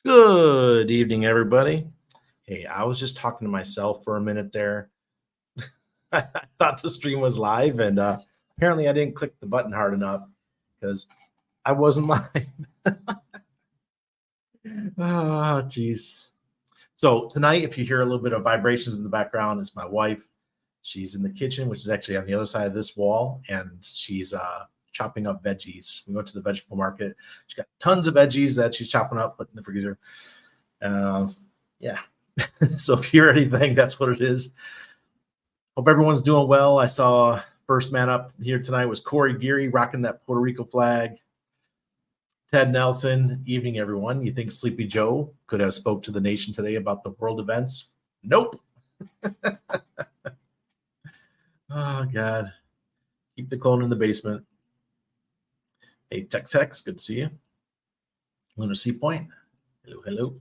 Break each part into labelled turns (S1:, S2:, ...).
S1: Good evening, everybody. Hey, I was just talking to myself for a minute there. I thought the stream was live, and apparently I didn't click the button hard enough because I wasn't live. Oh, geez. So tonight, if you hear a little bit of vibrations in the background, it's my wife. She's in the kitchen, which is actually on the other side of this wall, and she's chopping up veggies. We went to the vegetable market. She's got tons of veggies that she's chopping up, put in the freezer. Yeah. So if you hear anything, that's what it is. Hope everyone's doing well. I saw first man up here tonight was Corey Geary rocking that Puerto Rico flag. Ted Nelson, evening, everyone. You think Sleepy Joe could have spoke to the nation today about the world events? Nope. Oh, God. Keep the clone in the basement. Hey, Tex, good to see you. Lunar Sea Point. Hello, hello.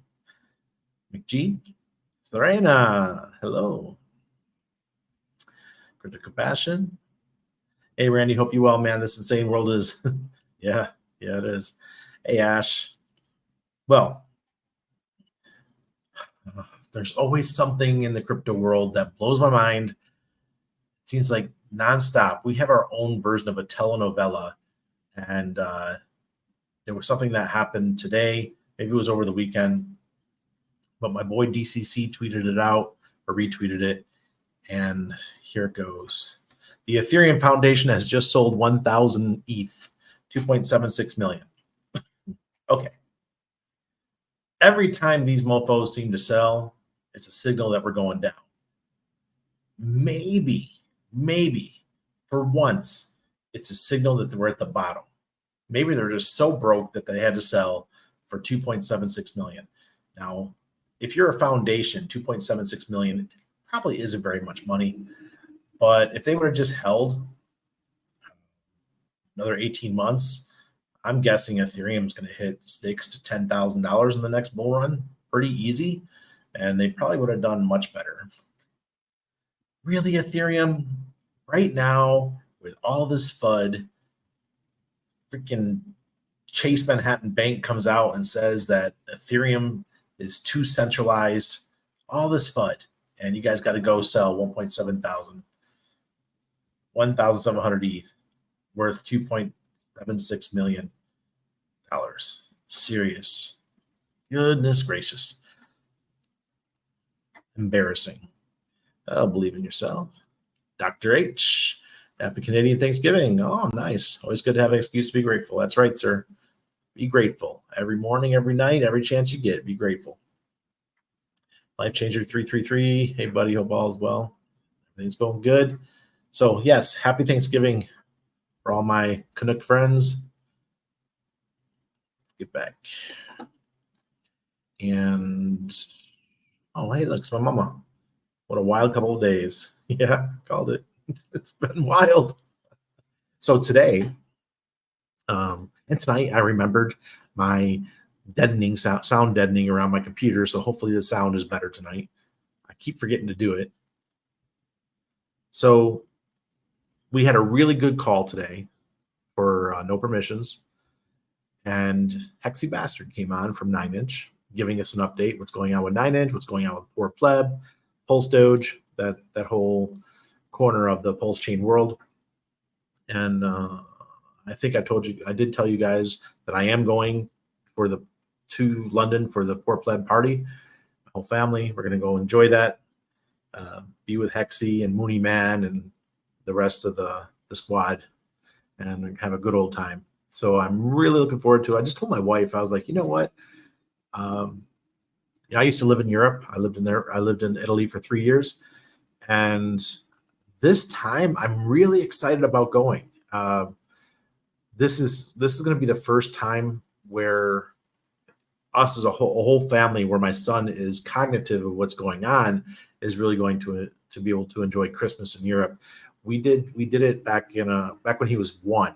S1: McGee. Serena. Hello. Critical Compassion. Hey, Randy, hope you well, man. This insane world is, yeah, it is. Hey, Ash. Well, there's always something in the crypto world that blows my mind. It seems like nonstop. We have our own version of a telenovela, and there was something that happened today. Maybe it was over the weekend, but my boy DCC tweeted it out or retweeted it, and here it goes. The Ethereum Foundation has just sold 1,000 ETH, 2.76 million. Okay. Every time these mofos seem to sell, it's a signal that we're going down. Maybe for once, it's a signal that we're at the bottom. Maybe they're just so broke that they had to sell for 2.76 million. Now, if you're a foundation, 2.76 million probably isn't very much money. But if they would have just held another 18 months, I'm guessing Ethereum is going to hit $6,000 to $10,000 in the next bull run, pretty easy, and they probably would have done much better. Really, Ethereum, right now, with all this FUD, freaking Chase Manhattan Bank comes out and says that Ethereum is too centralized, all this FUD, and you guys got to go sell 1,700 ETH worth $2.76 million. Serious. Goodness gracious. Embarrassing. Oh, believe in yourself. Dr. H. Happy Canadian Thanksgiving. Oh, nice. Always good to have an excuse to be grateful. That's right, sir. Be grateful. Every morning, every night, every chance you get, be grateful. Life Changer 333. Hey, buddy. Hope all is well. Everything's going good. So, yes, happy Thanksgiving for all my Canuck friends. Let's get back. And, oh, hey, look, it's my mama. What a wild couple of days. Yeah, called it. It's been wild. So today, and tonight, I remembered my deadening sound deadening around my computer. So hopefully the sound is better tonight. I keep forgetting to do it. So we had a really good call today for no permissions. And Hexy Bastard came on from 9inch, giving us an update. What's going on with 9inch, what's going on with Poor Pleb, Pulse Doge, that whole corner of the Pulsechain world. And I think I did tell you guys that I am going to London for the Poor Pleb party. My whole family, we're going to go enjoy that. Be with Hexy and Mooney Man and the rest of the squad and have a good old time. So I'm really looking forward to it. I just told my wife, I was like, you know what? I used to live in Europe. I lived in Italy for 3 years. And this time I'm really excited about going. This is going to be the first time where us as a whole family, where my son is cognitive of what's going on, is really going to be able to enjoy Christmas in Europe. We did it back when he was 1.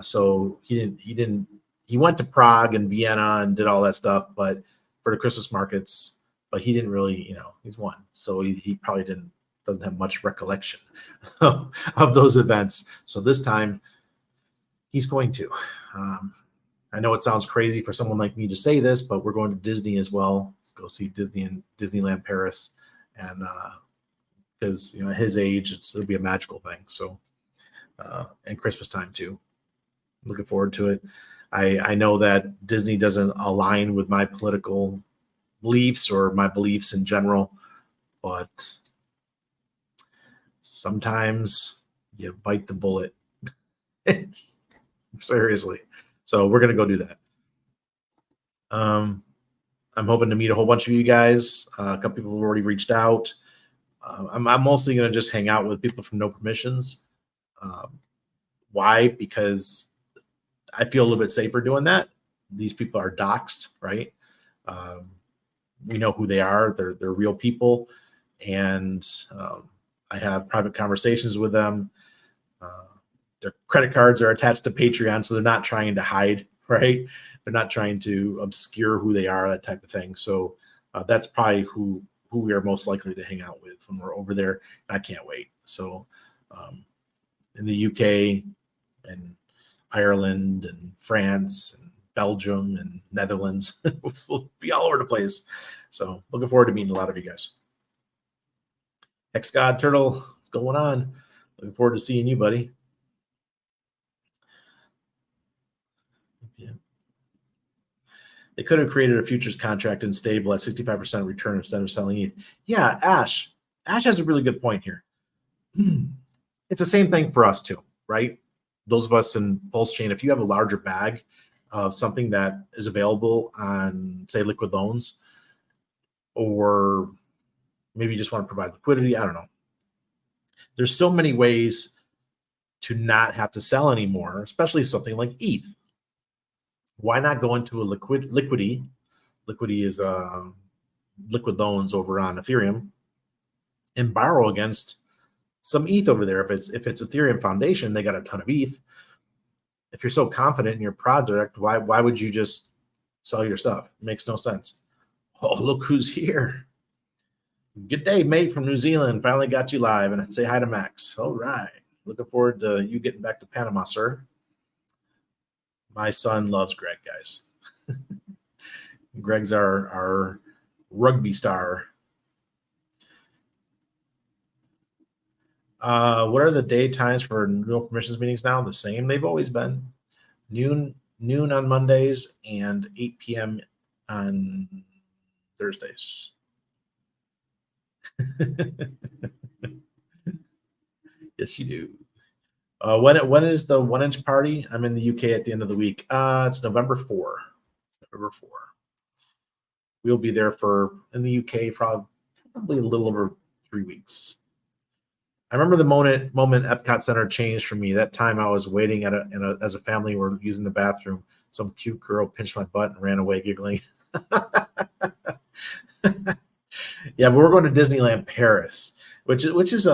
S1: So he went to Prague and Vienna and did all that stuff, but for the Christmas markets, but he didn't really, he's 1. So he probably doesn't have much recollection of those events. So this time he's going to. I know it sounds crazy for someone like me to say this, but we're going to Disney as well. Let's go see Disney in Disneyland Paris, and because at his age, it'll be a magical thing. So, and Christmas time too. Looking forward to it. I know that Disney doesn't align with my political beliefs or my beliefs in general, but sometimes you bite the bullet. Seriously. So we're going to go do that. I'm hoping to meet a whole bunch of you guys. A couple people have already reached out. I'm mostly going to just hang out with people from No Permissions. Why? Because I feel a little bit safer doing that. These people are doxxed, right? We know who they are. They're real people. And I have private conversations with them. Their credit cards are attached to Patreon, so they're not trying to hide, right? They're not trying to obscure who they are, that type of thing. So that's probably who we are most likely to hang out with when we're over there. And I can't wait. So in the UK and Ireland and France and Belgium and Netherlands, we'll be all over the place. So looking forward to meeting a lot of you guys. Hex God Turtle, what's going on? Looking forward to seeing you, buddy. Yeah. They could have created a futures contract and stable at 65% return instead of selling ETH. Yeah, Ash. Ash has a really good point here. It's the same thing for us too, right? Those of us in Pulsechain, if you have a larger bag of something that is available on, say, liquid loans, or maybe you just want to provide liquidity, I don't know. There's so many ways to not have to sell anymore, especially something like ETH. Why not go into a liquidity? Liquidity is liquid loans over on Ethereum, and borrow against some ETH over there. If it's Ethereum Foundation, they got a ton of ETH. If you're so confident in your project, why would you just sell your stuff? It makes no sense. Oh, look who's here. Good day, mate, from New Zealand. Finally got you live, and say hi to Max. All right. Looking forward to you getting back to Panama, sir. My son loves Greg, guys. Greg's our rugby star. What are the day times for No Permissions meetings now? The same they've always been. Noon on Mondays and 8 p.m. on Thursdays. Yes, you do. When is the 1-inch party? I'm in the UK at the end of the week. It's November 4. November 4. We'll be there in the UK probably a little over 3 weeks. I remember the moment Epcot Center changed for me. That time I was waiting as a family were using the bathroom. Some cute girl pinched my butt and ran away giggling. Yeah, but we're going to Disneyland Paris, which is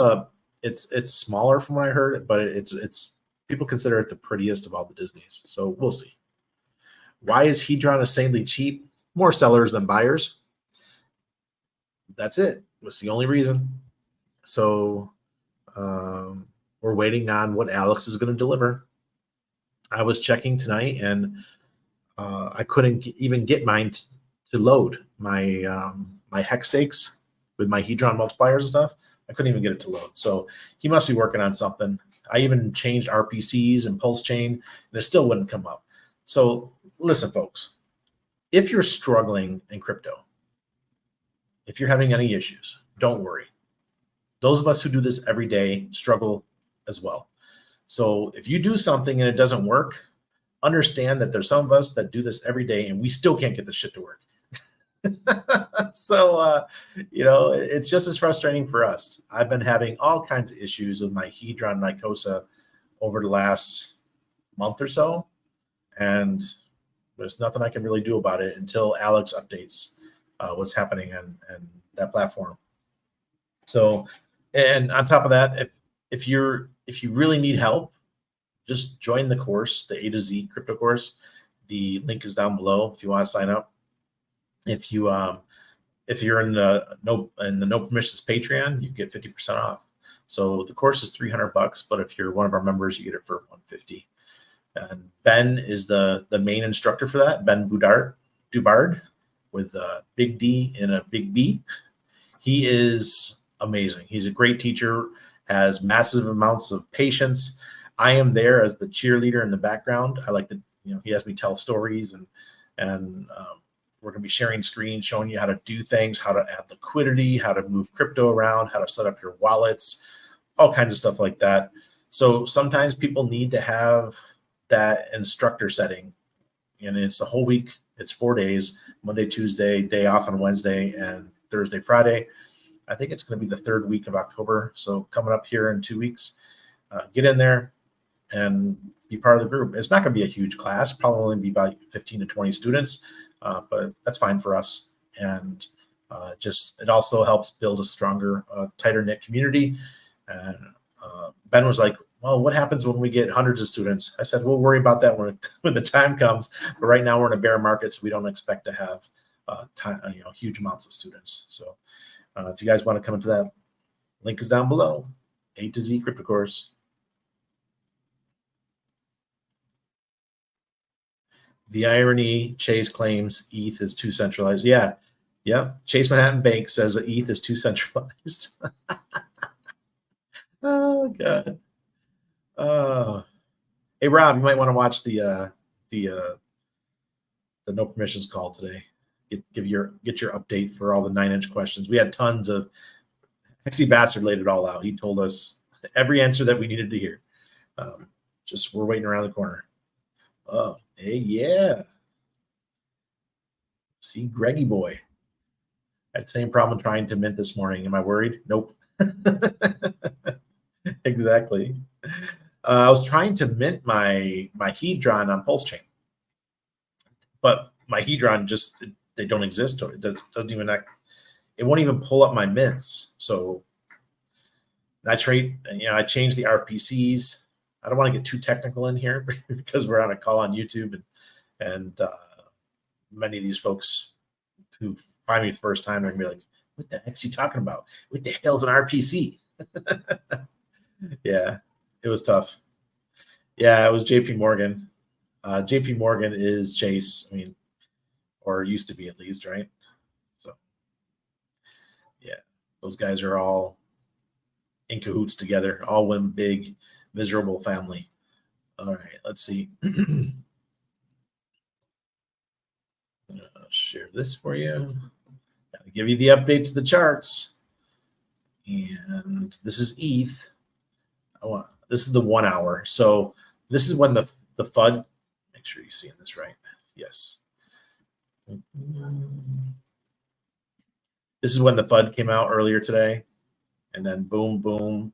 S1: it's smaller from what I heard, but it's people consider it the prettiest of all the Disneys. So we'll see. Why is Hedron insanely cheap? More sellers than buyers. That's it. That's the only reason. So we're waiting on what Alex is going to deliver. I was checking tonight, and I couldn't even get mine to load my my hex stakes with my Hedron multipliers and stuff. I couldn't even get it to load. So he must be working on something. I even changed RPCs and Pulsechain, and it still wouldn't come up. So listen, folks, if you're struggling in crypto, if you're having any issues, don't worry. Those of us who do this every day struggle as well. So if you do something and it doesn't work, understand that there's some of us that do this every day and we still can't get this shit to work. So, it's just as frustrating for us. I've been having all kinds of issues with my Hedron Mycosa over the last month or so, and there's nothing I can really do about it until Alex updates what's happening on that platform. So, and on top of that, if you really need help, just join the course, the A to Z crypto course. The link is down below if you want to sign up. If you're in the No Permissions Patreon, you get 50% off. So the course is $300, but if you're one of our members, you get it for $150. And Ben is the main instructor for that. Ben Dubard with a big D and a big B. He is amazing. He's a great teacher, has massive amounts of patience. I am there as the cheerleader in the background. I like to, he has me tell stories, and we're going to be sharing screens, showing you how to do things, how to add liquidity, how to move crypto around, how to set up your wallets, all kinds of stuff like that. So sometimes people need to have that instructor setting, and it's the whole week. It's 4 days, Monday, Tuesday, day off on Wednesday, and Thursday, Friday. I think it's going to be the third week of October. So coming up here in 2 weeks, get in there and be part of the group. It's not going to be a huge class, probably only be about 15 to 20 students, but that's fine for us. And it also helps build a stronger, tighter knit community. And Ben was like, well, what happens when we get hundreds of students? I said, we'll worry about that when the time comes. But right now we're in a bear market, so we don't expect to have huge amounts of students. So if you guys want to come into that, link is down below. A to Z Crypto Course. The irony, Chase claims ETH is too centralized. Yeah. Chase Manhattan Bank says that ETH is too centralized. Oh God. Hey Rob, you might want to watch the no permissions call today. Get your update for all the 9-inch questions. We had tons of Hexy Bastard laid it all out. He told us every answer that we needed to hear. Just we're waiting around the corner. Oh, hey, yeah. See, Greggy boy. I had the same problem trying to mint this morning. Am I worried? Nope. Exactly. I was trying to mint my Hedron on Pulsechain, but my Hedron they don't exist. It doesn't even it won't even pull up my mints. So I changed the RPCs. I don't want to get too technical in here because we're on a call on YouTube, and many of these folks who find me the first time, they're gonna be like, "What the heck's he talking about? What the hell's an RPC?" Yeah, it was tough. Yeah, it was JP Morgan. JP Morgan is Chase. I mean, or used to be at least, right? So, yeah, those guys are all in cahoots together, all one big, miserable family. All right, let's see. I'll share this for you. I'll give you the updates of the charts. And this is ETH. This is the 1 hour. So this is when the FUD, make sure you're seeing this right. Yes. This is when the FUD came out earlier today. And then boom, boom.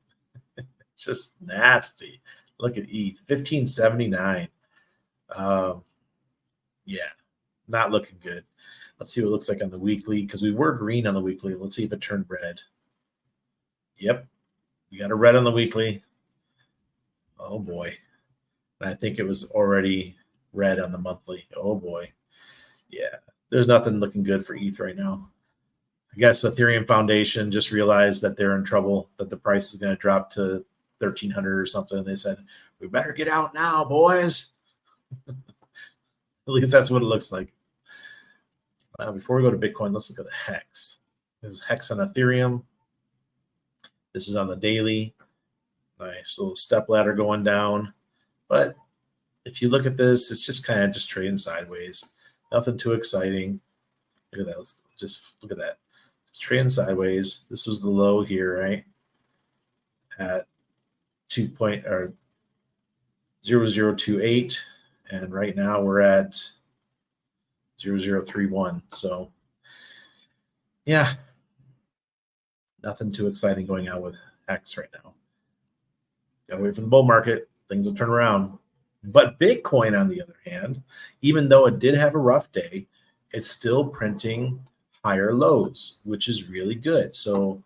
S1: It's just nasty. Look at ETH, 1579. Yeah, not looking good. Let's see what it looks like on the weekly, because we were green on the weekly. Let's see if it turned red. Yep, we got a red on the weekly. Oh boy. And I think it was already red on the monthly. Oh boy. Yeah, there's nothing looking good for ETH right now. I guess Ethereum Foundation just realized that they're in trouble, that the price is going to drop to 1,300 or something. They said, we better get out now, boys. At least that's what it looks like. Before we go to Bitcoin, let's look at the Hex. This is Hex on Ethereum. This is on the daily. Nice little step ladder going down. But if you look at this, it's just kind of just trading sideways. Nothing too exciting. Look at that. Let's just look at that. Just trading sideways. This was the low here, right? At 0028. And right now we're at 0031. So yeah, nothing too exciting going on with Hex right now. Gotta wait for the bull market. Things will turn around. But Bitcoin, on the other hand, even though it did have a rough day, it's still printing higher lows, which is really good. So,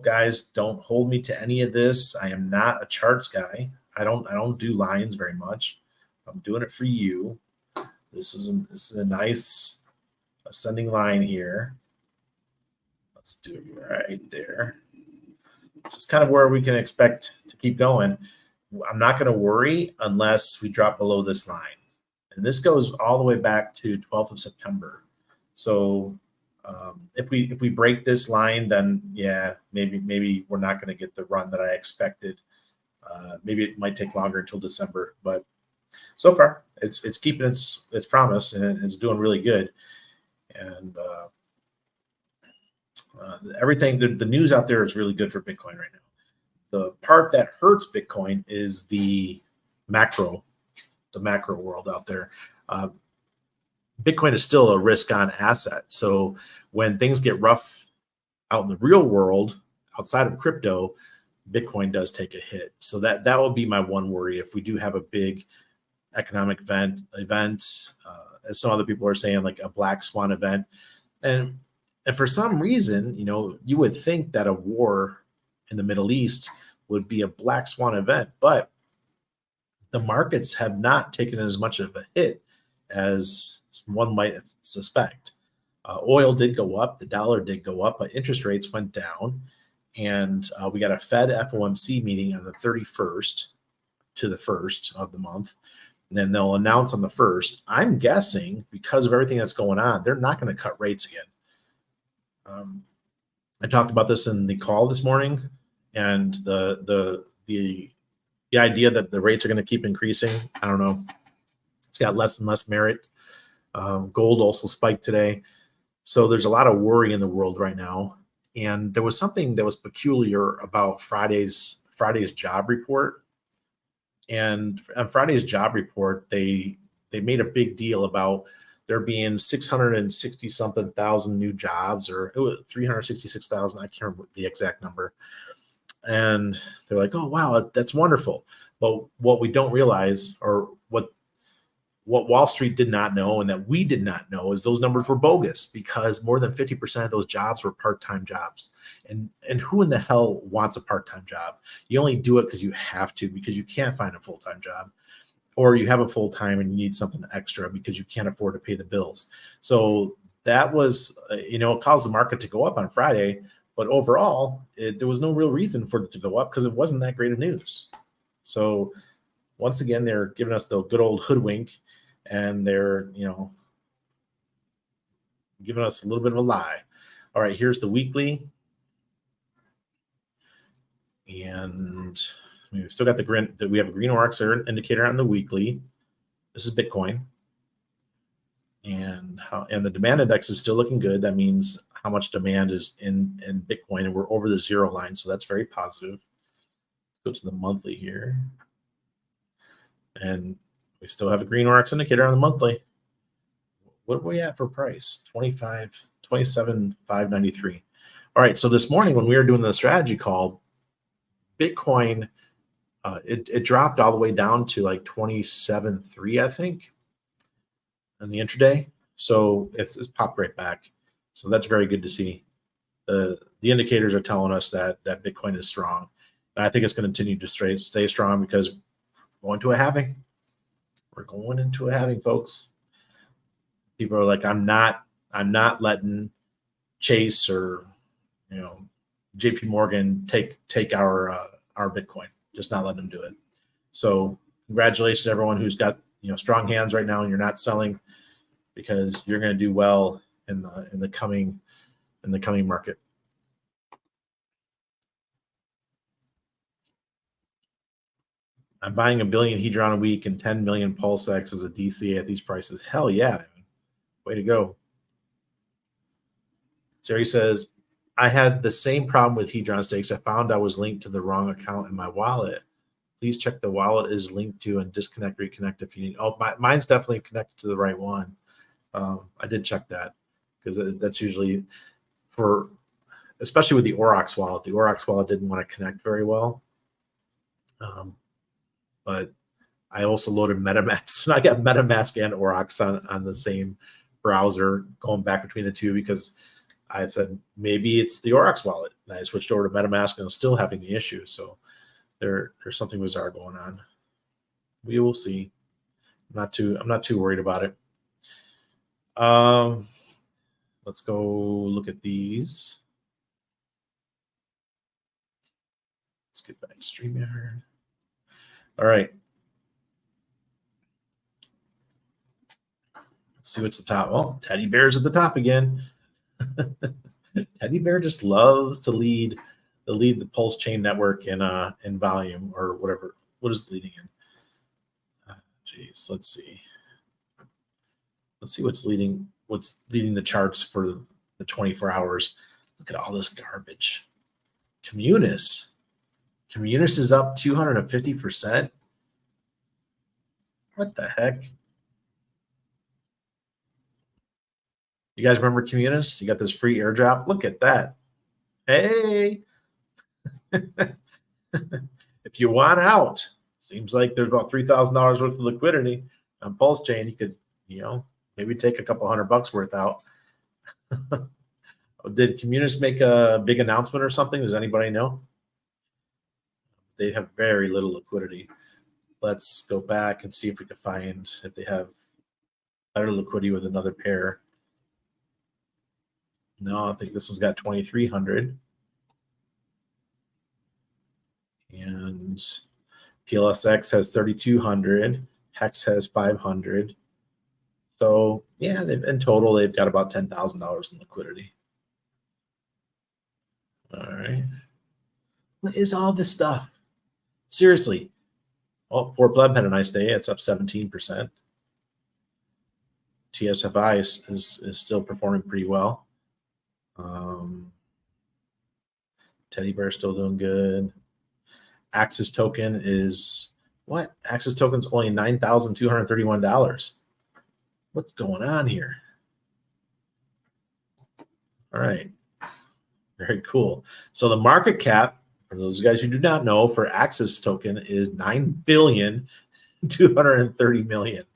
S1: guys, don't hold me to any of this. I am not a charts guy. I don't do lines very much. I'm doing it for you. This is a nice ascending line here. Let's do it right there. This is kind of where we can expect to keep going. I'm not going to worry unless we drop below this line. And this goes all the way back to 12th of September. So if we break this line, then yeah, maybe we're not going to get the run that I expected. Maybe it might take longer until December, but so far it's keeping its promise, and it's doing really good. And everything, the news out there is really good for Bitcoin right now. The part that hurts Bitcoin is the macro world out there. Bitcoin is still a risk-on asset. So when things get rough out in the real world, outside of crypto, Bitcoin does take a hit. So that would be my one worry if we do have a big economic event, as some other people are saying, like a black swan event. And for some reason, you would think that a war in the Middle East would be a black swan event, but the markets have not taken as much of a hit as one might suspect. Oil did go up, the dollar did go up, but interest rates went down. And we got a Fed FOMC meeting on the 31st to the 1st of the month. And then they'll announce on the 1st. I'm guessing because of everything that's going on, they're not going to cut rates again. I talked about this in the call this morning, and the idea that the rates are going to keep increasing, I don't know. It's got less and less merit. Gold also spiked today. So there's a lot of worry in the world right now. And there was something that was peculiar about Friday's job report. And on Friday's job report, they made a big deal about there being 660 something thousand new jobs, or it was 366,000. I can't remember the exact number. And they're like, oh, wow, that's wonderful. But what we don't realize, or what Wall Street did not know and that we did not know, is those numbers were bogus, because more than 50% of those jobs were part-time jobs. And who in the hell wants a part-time job? You only do it because you have to, because you can't find a full-time job, or you have a full-time and you need something extra because you can't afford to pay the bills. So that was, it caused the market to go up on Friday, but overall, there was no real reason for it to go up because it wasn't that great of news. So once again, they're giving us the good old hoodwink, and they're, giving us a little bit of a lie. All right, here's the weekly. And we still got we have a green ORX indicator on the weekly. This is Bitcoin. And the demand index is still looking good. That means how much demand is in Bitcoin, and we're over the zero line. So that's very positive. Let's go to the monthly here. And we still have a green ORX indicator on the monthly. What are we at for price? 27,593. All right. So this morning when we were doing the strategy call, Bitcoin, it dropped all the way down to like 27.3, I think, in the intraday. So it's popped right back. So that's very good to see. The indicators are telling us that Bitcoin is strong. And I think it's going to continue to stay strong, because we're going to a halving. We're going into a halving, folks. People are like, I'm not letting Chase or JP Morgan take our Bitcoin. Just not letting them do it. So congratulations to everyone who's got strong hands right now and you're not selling, because you're going to do well in the coming market. I'm buying 1 billion Hedron a week and 10 million Pulsex as a DCA at these prices. Hell yeah. Way to go. Sari says, I had the same problem with Hedron stakes. I found I was linked to the wrong account in my wallet. Please check the wallet is linked to and disconnect, reconnect if you need. Oh, mine's definitely connected to the right one. I did check that, because that's usually especially with the ORX wallet. The ORX wallet didn't want to connect very well. But I also loaded MetaMask. I got MetaMask and ORX on the same browser, going back between the two, because I said maybe it's the ORX wallet. And I switched over to MetaMask and I'm still having the issue. So there's something bizarre going on. We will see. I'm not too worried about it. Let's go look at these. Let's get back to StreamYard. All right. Let's see what's the top. Oh, Teddy Bear's at the top again. Teddy Bear just loves to lead the Pulsechain network in volume or whatever. What is leading in? Geez, let's see. Let's see what's leading the charts for the 24 hours. Look at all this garbage. Communis is up 250%. What the heck? You guys remember Communis? You got this free airdrop. Look at that. Hey. If you want out, seems like there's about $3,000 worth of liquidity on Pulsechain. You could, maybe take a couple $100 worth out. Did Communis make a big announcement or something? Does anybody know? They have very little liquidity. Let's go back and see if we can find if they have better liquidity with another pair. No, I think this one's got 2,300. And PLSX has 3,200. Hex has 500. So yeah, in total they've got about $10,000 in liquidity. All right. What is all this stuff? Seriously. Oh, Poor Pleb had a nice day. It's up 17%. TSFI is still performing pretty well. Teddy Bear still doing good. Axis token is what? Axis token's only $9,231. What's going on here? All right. Very cool. So the market cap, for those guys who do not know, for Axis token is $9,230,000,000.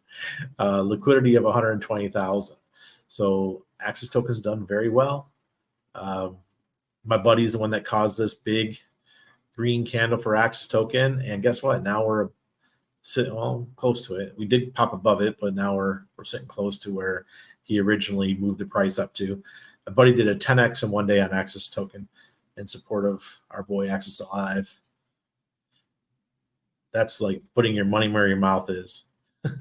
S1: Liquidity of 120,000. So Axis token's done very well. My buddy is the one that caused this big green candle for Axis token, and guess what? Now we're sitting close to it. We did pop above it, but now we're sitting close to where he originally moved the price up to. My buddy did a 10x in one day on Axis token in support of our boy Axis Alive. That's like putting your money where your mouth is.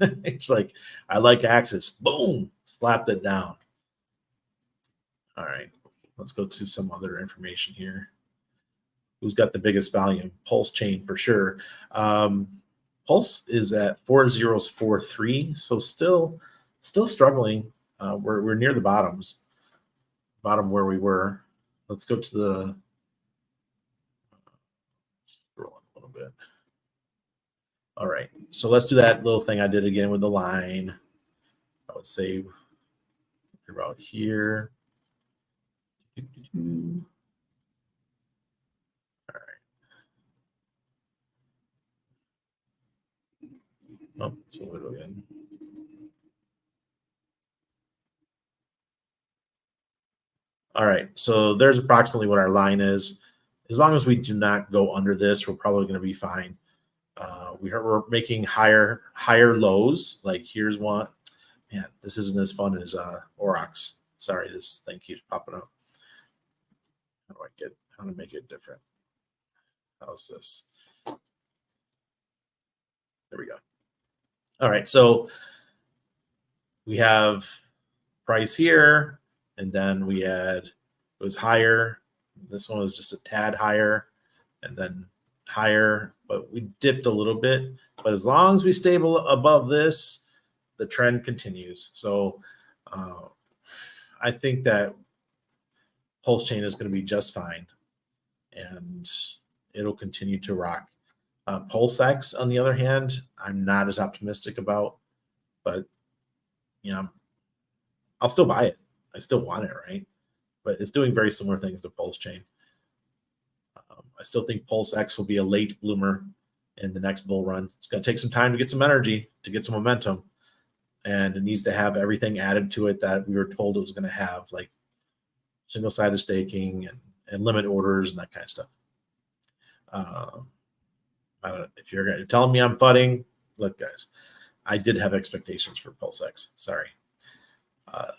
S1: It's like, I like Axis. Boom, slapped it down. All right, let's go to some other information here. Who's got the biggest volume? Pulsechain for sure. Pulse is at 4043, so still struggling. We're near the bottom where we were. Let's go to the scroll a little bit. All right, so let's do that little thing I did again with the line. I would say about here. All right. Oh, so we'll go again. All right, so there's approximately what our line is. As long as we do not go under this, we're probably going to be fine. We're making higher lows. Like here's one. Man, this isn't as fun as Aurochs. Sorry, this thing keeps popping up. How to make it different? How's this? There we go. All right, so we have price here, and then we had, it was higher. This one was just a tad higher, and then higher, but we dipped a little bit. But as long as we stay above this, the trend continues. So I think that Pulsechain is going to be just fine, and it'll continue to rock. PulseX, on the other hand, I'm not as optimistic about, but I'll still buy it. I still want it, right? But it's doing very similar things to Pulsechain. I still think PulseX will be a late bloomer in the next bull run. It's going to take some time to get some energy, to get some momentum, and it needs to have everything added to it that we were told it was going to have, like single-sided staking and limit orders and that kind of stuff. I don't know if you're telling me I'm fudding. Look, guys, I did have expectations for PulseX. Sorry.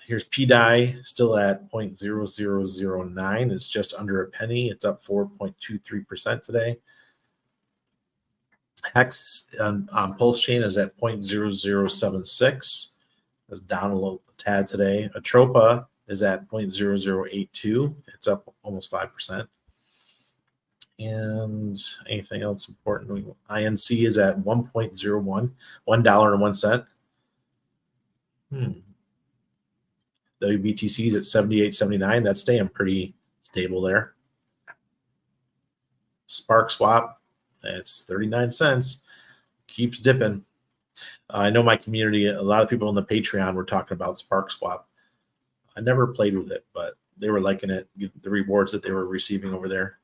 S1: Here's PDI still at 0.0009. It's just under a penny. It's up 4.23% today. Hex on Pulsechain is at 0.0076. It's down a little tad today. Atropa is at 0.0082. It's up almost 5%. And anything else important? INC is at 1.01, $1.01. WBTC is at 78.79. That's staying pretty stable there. Spark Swap, it's 39 cents. Keeps dipping. I know my community, a lot of people on the Patreon were talking about Spark Swap. I never played with it, but they were liking it, the rewards that they were receiving over there.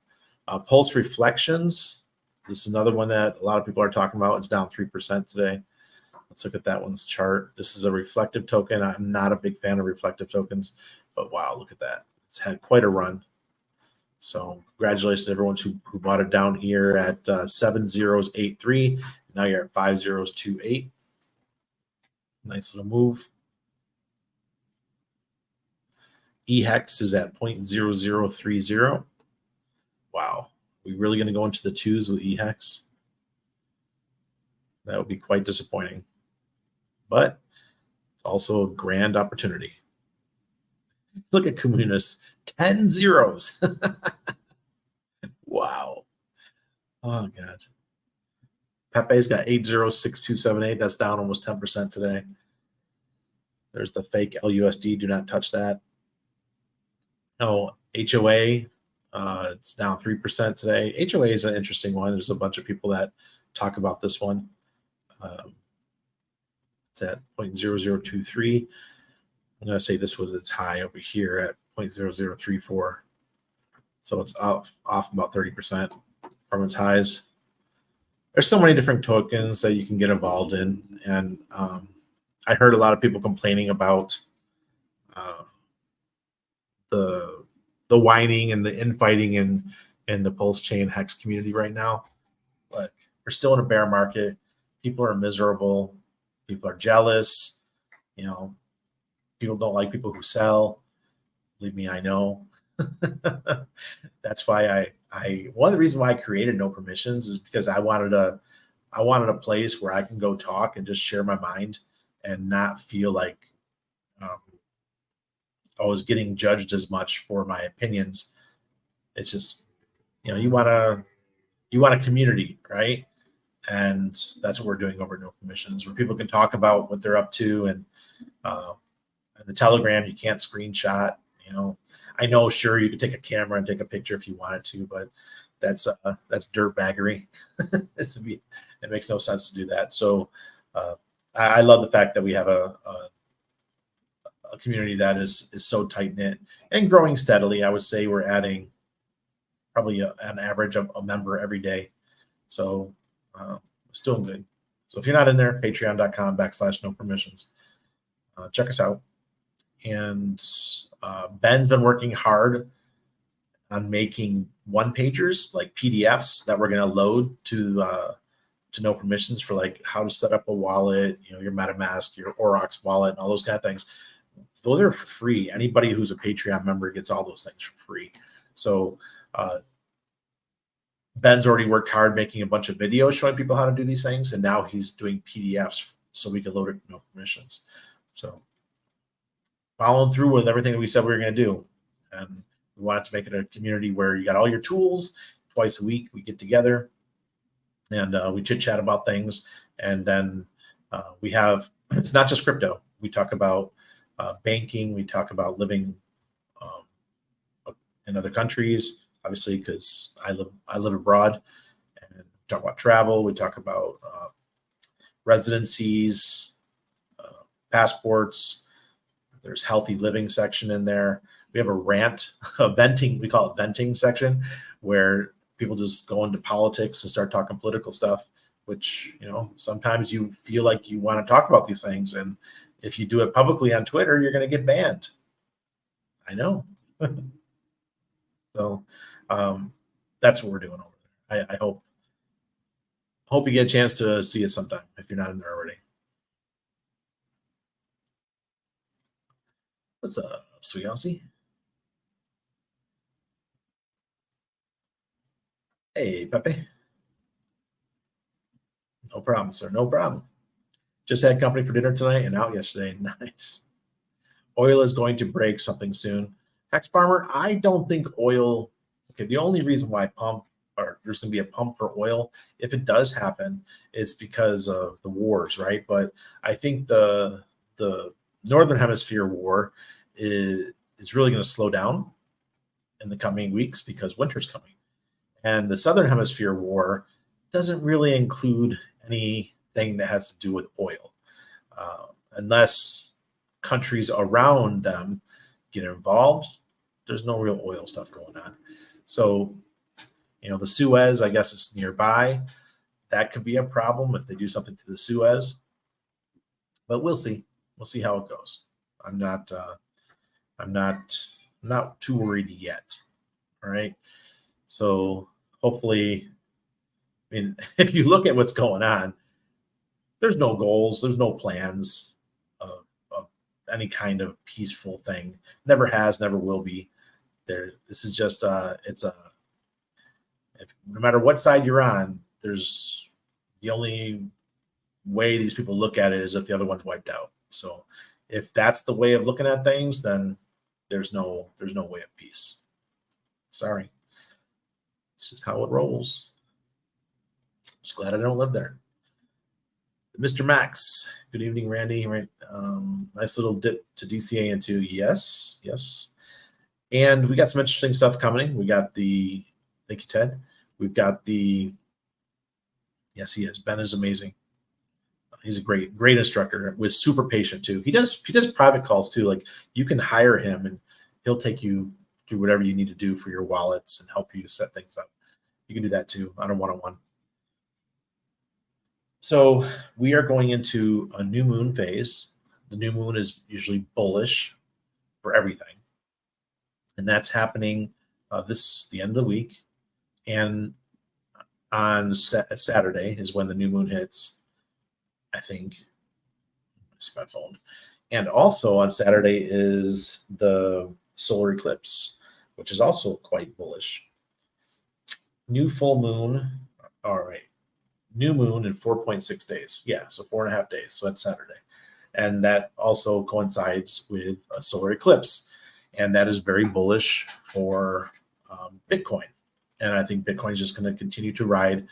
S1: Pulse Reflections, this is another one that a lot of people are talking about. It's down 3% today. Let's look at that one's chart. This is a reflective token. I'm not a big fan of reflective tokens, but wow, look at that. It's had quite a run. So congratulations to everyone who bought it down here at 7 zeros 8 3. Now you're at 5 zeros 2 8. Nice little move. EHEX is at 0.0030. Wow. We really going to go into the twos with EHEX? That would be quite disappointing. But it's also a grand opportunity. Look at Comunis, 10 zeros. Wow. Oh, God. Pepe's got 806278. That's down almost 10% today. There's the fake LUSD. Do not touch that. Oh, HOA. It's down 3% today. HOA is an interesting one. There's a bunch of people that talk about this one. It's at 0.0023. I'm going to say this was its high over here at 0.0034. So it's off about 30% from its highs. There's so many different tokens that you can get involved in. And I heard a lot of people complaining about the whining and the infighting in the Pulsechain Hex community right now. But we're still in a bear market. People are miserable. People are jealous. You know, people don't like people who sell. Believe me, I know. That's why I one of the reasons why I created No Permissions is because I wanted a place where I can go talk and just share my mind and not feel like I was getting judged as much for my opinions. It's just, you want a community, right? And that's what we're doing over No Permissions, where people can talk about what they're up to. And the Telegram, you can't screenshot. I know, sure, you could take a camera and take a picture if you wanted to, but that's dirtbaggery. It makes no sense to do that. So I love the fact that we have a community that is so tight knit and growing steadily. I would say we're adding probably an average of a member every day. So still good. So if you're not in there, patreon.com/no permissions. Check us out. And Ben's been working hard on making one-pagers, like PDFs that we're going to load to No Permissions for like how to set up a wallet, your MetaMask, your Aurochs wallet, and all those kind of things. Those are for free. Anybody who's a Patreon member gets all those things for free. So Ben's already worked hard making a bunch of videos showing people how to do these things, and now he's doing PDFs so we can load it with No Permissions. So following through with everything that we said we were going to do. And we wanted to make it a community where you got all your tools. Twice a week we get together and we chit chat about things. And then we have, it's not just crypto. We talk about banking. We talk about living in other countries, obviously, because I live abroad, and talk about travel. We talk about residencies, passports. There's healthy living section in there. We have a venting, we call it venting section, where people just go into politics and start talking political stuff, which, sometimes you feel like you want to talk about these things. And if you do it publicly on Twitter, you're going to get banned. I know. So that's what we're doing over there. I hope you get a chance to see it sometime if you're not in there already. What's up, sweet Aussie? Hey, Pepe. No problem, sir. No problem. Just had company for dinner tonight and out yesterday. Nice. Oil is going to break something soon. Hex Farmer, I don't think oil. Okay, the only reason why there's going to be a pump for oil, if it does happen, it's because of the wars, right? But I think the Northern Hemisphere war is really going to slow down in the coming weeks because winter's coming. And the Southern Hemisphere war doesn't really include anything that has to do with oil, unless countries around them get involved. There's no real oil stuff going on. So, the Suez, I guess it's nearby. That could be a problem if they do something to the Suez. But we'll see. We'll see how it goes. I'm not too worried yet. All right. So hopefully, if you look at what's going on, there's no goals, there's no plans of any kind of peaceful thing. Never has, never will be. This is just no matter what side you're on, there's the only way these people look at it is if the other one's wiped out. So if that's the way of looking at things, then there's no way of peace. Sorry. It's just how it rolls. Just glad I don't live there. Mr. Max, good evening, Randy. Right, nice little dip to DCA into yes. And we got some interesting stuff coming. We got thank you, Ted. We've got yes, he is. Ben is amazing. He's a great instructor. Was super patient too. He does private calls too. Like you can hire him and he'll take you through whatever you need to do for your wallets and help you set things up. You can do that too on a one-on-one. So we are going into a new moon phase. The new moon is usually bullish for everything. And that's happening the end of the week. And on Saturday is when the new moon hits, I think. It's my phone. And also on Saturday is the solar eclipse, which is also quite bullish. New full moon. All right. New moon in 4.6 days. Yeah, so 4.5 days. So that's Saturday. And that also coincides with a solar eclipse. And that is very bullish for Bitcoin. And I think Bitcoin is just going to continue to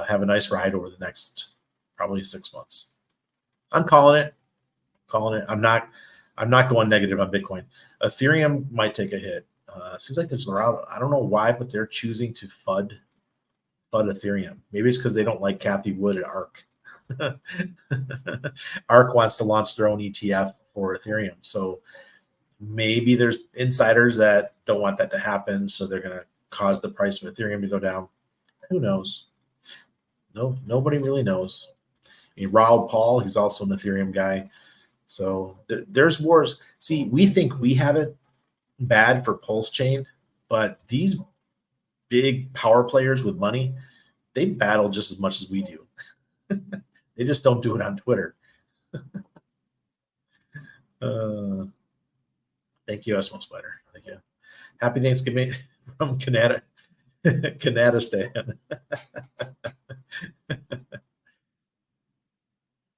S1: have a nice ride over the next probably 6 months. I'm calling it. I'm not going negative on Bitcoin. Ethereum might take a hit. Seems like there's around, I don't know why, but they're choosing to FUD Ethereum. Maybe it's because they don't like Kathy Wood at ARK. ARK wants to launch their own ETF for Ethereum. So maybe there's insiders that don't want that to happen. So they're going to cause the price of Ethereum to go down. Who knows? No, nobody really knows. Raoul Paul, he's also an Ethereum guy. So there's wars. See, we think we have it bad for Pulsechain, but these big power players with money, they battle just as much as we do. They just don't do it on Twitter. Thank you, Esmo Spider. Thank you. Happy Thanksgiving from Canada. Canadistan.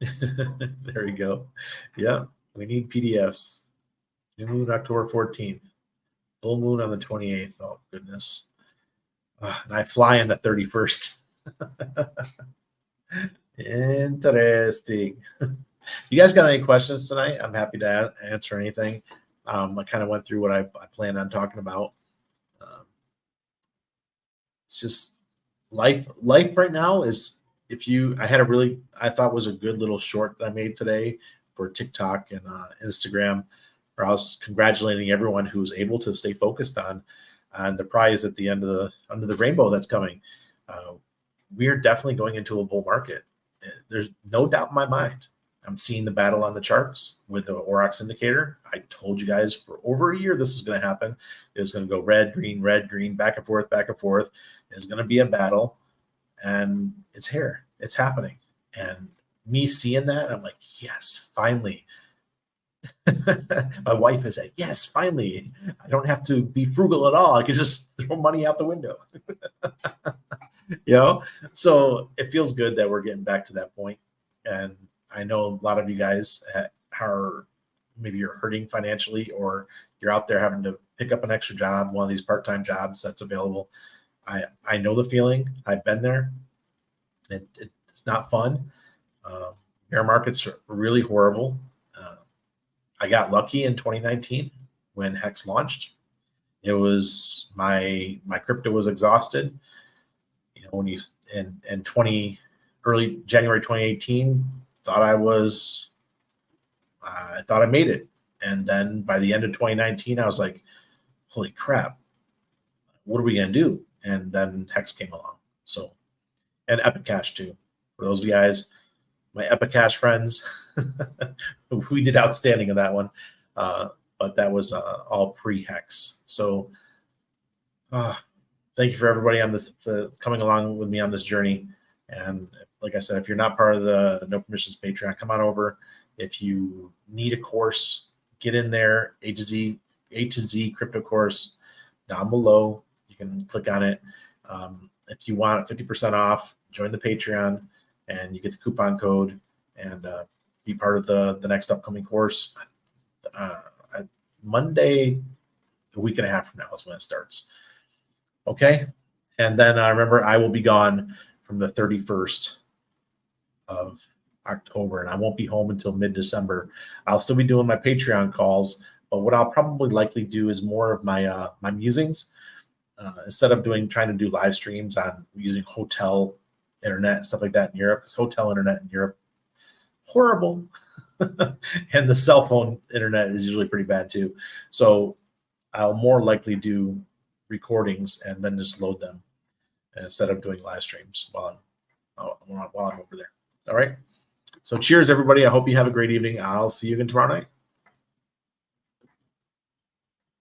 S1: There we go. Yeah, we need PDFs. New moon October 14th. Full moon on the 28th. Oh, goodness. And I fly on the 31st. Interesting. You guys got any questions tonight? I'm happy to answer anything. I kind of went through what I plan on talking about. It's just life right now is, I thought was a good little short that I made today for TikTok and Instagram, where I was congratulating everyone who was able to stay focused on the prize at the end of under the rainbow that's coming. We are definitely going into a bull market. There's no doubt in my mind. I'm seeing the battle on the charts with the Aurochs indicator. I told you guys for over a year this is going to happen. It's going to go red, green, back and forth, back and forth. It's going to be a battle, and it's here. It's happening. And me seeing that, I'm like, yes, finally. My wife has said, yes, finally. I don't have to be frugal at all. I can just throw money out the window. You know, so it feels good that we're getting back to that point. And I know a lot of you guys are, maybe you're hurting financially, or you're out there having to pick up an extra job, one of these part-time jobs that's available. I know the feeling. I've been there. It's not fun. Bear markets are really horrible. I got lucky in 2019 when Hex launched. It was my crypto was exhausted. You know, when you in 20 early January 2018, thought I thought I made it, and then by the end of 2019, I was like, holy crap, what are we gonna do? And then Hex came along. So, and Epic Cash too. For those of you guys, my Epic Cash friends, we did outstanding in that one. But that was all pre-Hex. So thank you for everybody on this, coming along with me on this journey. And like I said, if you're not part of the No Permissions Patreon, come on over. If you need a course, get in there. A to Z crypto course down below. You can click on it. If you want 50% off, join the Patreon, and you get the coupon code and be part of the next upcoming course. Monday, a week and a half from now is when it starts. Okay. And then remember, I will be gone from the 31st of October, and I won't be home until mid-December. I'll still be doing my Patreon calls, but what I'll probably likely do is more of my my musings. Instead of trying to do live streams on using hotel internet and stuff like that in Europe, because hotel internet in Europe, horrible. And the cell phone internet is usually pretty bad too. So I'll more likely do recordings and then just load them instead of doing live streams while I'm over there. All right. So cheers, everybody. I hope you have a great evening. I'll see you again tomorrow night.